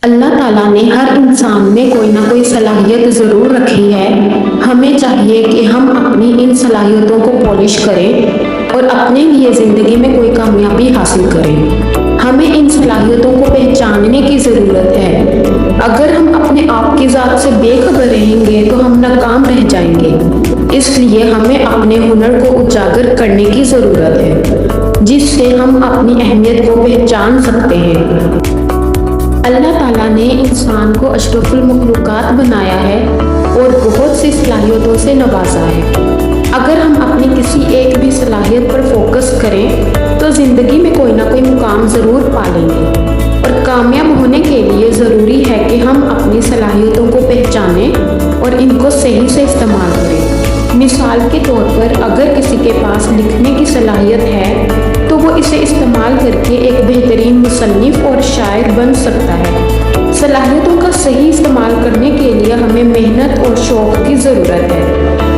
اللہ تعالیٰ نے ہر انسان میں کوئی نہ کوئی صلاحیت ضرور رکھی ہے۔ ہمیں چاہیے کہ ہم اپنی ان صلاحیتوں کو پالش کریں اور اپنے لیے زندگی میں کوئی کامیابی حاصل کریں۔ ہمیں ان صلاحیتوں کو پہچاننے کی ضرورت ہے۔ اگر ہم اپنے آپ کی ذات سے بے خبر رہیں گے تو ہم ناکام رہ جائیں گے۔ اس لیے ہمیں اپنے ہنر کو اجاگر کرنے کی ضرورت ہے، جس سے ہم اپنی اہمیت کو پہچان سکتے ہیں۔ اللہ تعالیٰ نے انسان کو اشرف المخلوقات بنایا ہے اور بہت سی صلاحیتوں سے نوازا ہے۔ اگر ہم اپنی کسی ایک بھی صلاحیت پر فوکس کریں تو زندگی میں کوئی نہ کوئی مقام ضرور پا لیں گے، اور کامیاب ہونے کے لیے ضروری ہے کہ ہم اپنی صلاحیتوں کو پہچانیں اور ان کو صحیح سے استعمال کریں۔ مثال کے طور پر اگر کسی کے پاس لکھنے کی صلاحیت ہے تو وہ اسے استعمال کر کے ایک بہترین مصنف اور شاعر بن سکتا ہے۔ صلاحیتوں کا صحیح استعمال کرنے کے لیے ہمیں محنت اور شوق کی ضرورت ہے۔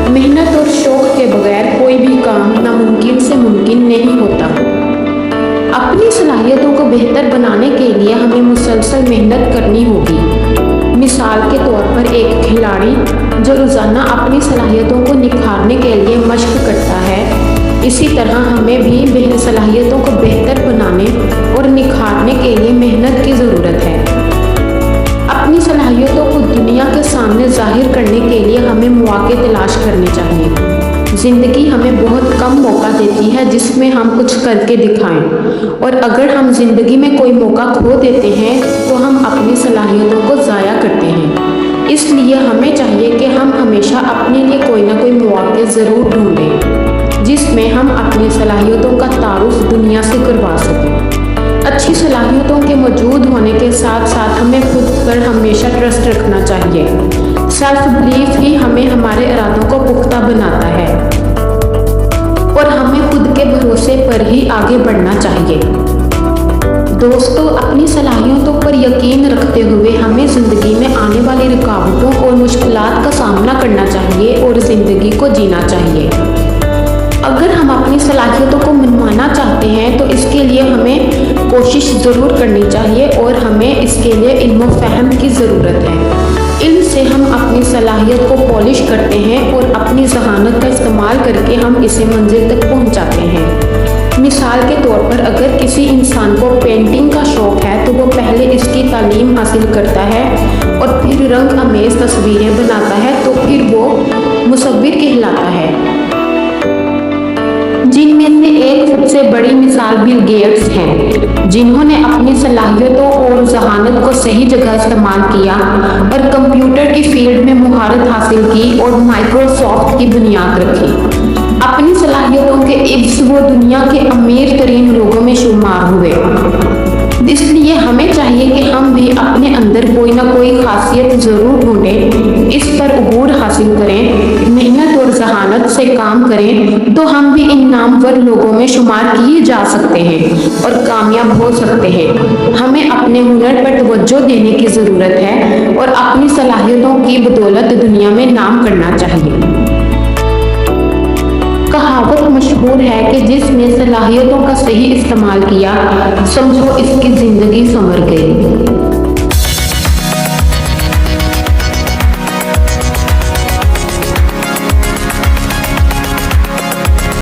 محنت اور شوق کے بغیر کوئی بھی کام ناممکن سے ممکن نہیں ہوتا۔ اپنی صلاحیتوں کو بہتر بنانے کے لیے ہمیں مسلسل محنت کرنی ہوگی۔ مثال کے طور پر ایک کھلاڑی جو روزانہ اپنی صلاحیتوں کو نکھارنے کے لیے مشق کرتا ہے، اسی طرح ہمیں بھی صلاحیتوں کو بہتر بنانے اور نکھارنے کے لیے محنت کی ضرورت ہے۔ اپنی صلاحیتوں کو دنیا کے سامنے ظاہر کرنے کے لیے ہمیں مواقع تلاش کرنے چاہیے۔ زندگی ہمیں بہت کم موقع دیتی ہے جس میں ہم کچھ کر کے دکھائیں، اور اگر ہم زندگی میں کوئی موقع کھو دیتے ہیں تو ہم اپنی صلاحیتوں کو ضائع کرتے ہیں۔ اس لیے ہمیں چاہیے کہ ہم ہمیشہ اپنے لیے کوئی نہ کوئی مواقع ضرور ڈھونڈیں جس میں ہم اپنی صلاحیتوں کا تعارف دنیا سے کروا سکیں۔ اچھی صلاحیتوں کے موجود ہونے کے ساتھ ساتھ ہمیں خود پر ہمیشہ ٹرسٹ رکھنا چاہیے۔ سیلف بلیف ہی ہمیں ہمارے ارادوں کو پختہ بناتا ہے، اور ہمیں خود کے بھروسے پر ہی آگے بڑھنا چاہیے۔ دوستو، اپنی صلاحیتوں پر یقین رکھتے ہوئے ہمیں زندگی میں آنے والی رکاوٹوں اور مشکلات کا سامنا کرنا چاہیے اور زندگی کو جینا چاہیے۔ اگر ہم اپنی صلاحیتوں کو منوانا چاہتے ہیں تو اس کے لیے ہمیں کوشش ضرور کرنی چاہیے، اور ہمیں اس کے لیے علم و فہم کی ضرورت ہے۔ علم سے ہم اپنی صلاحیت کو پالش کرتے ہیں اور اپنی ذہانت کا استعمال کر کے ہم اسے منزل تک پہنچاتے ہیں۔ مثال کے طور پر اگر کسی انسان کو پینٹنگ کا شوق ہے تو وہ پہلے اس کی تعلیم حاصل کرتا ہے اور پھر رنگ آمیز تصویریں بناتا ہے تو پھر وہ مصور کہلاتا ہے، جن میں سے ایک سب سے بڑی مثال بل گیٹس ہیں، جنہوں نے اپنی صلاحیتوں اور ذہانت کو صحیح جگہ استعمال کیا اور کمپیوٹر کی فیلڈ میں مہارت حاصل کی اور مائیکروسافٹ کی بنیاد رکھی۔ اپنی صلاحیتوں کے عوض وہ دنیا کے امیر ترین لوگوں میں شمار ہوئے۔ اس لیے ہمیں چاہیے کہ ہم بھی اپنے اندر کوئی نہ کوئی خاصیت ضرور ڈھونڈیں، اس پر عبور حاصل کریں، محنت اور ذہانت سے کام کریں تو ہم بھی ان نامور لوگوں میں شمار کیے جا سکتے ہیں اور کامیاب ہو سکتے ہیں۔ ہمیں اپنے ہنر پر توجہ دینے کی ضرورت ہے اور اپنی صلاحیتوں کی بدولت دنیا میں نام کرنا چاہیے۔ کہاوت مشہور ہے کہ جس نے صلاحیتوں کا صحیح استعمال کیا، سمجھو اس کی زندگی سنور گئی۔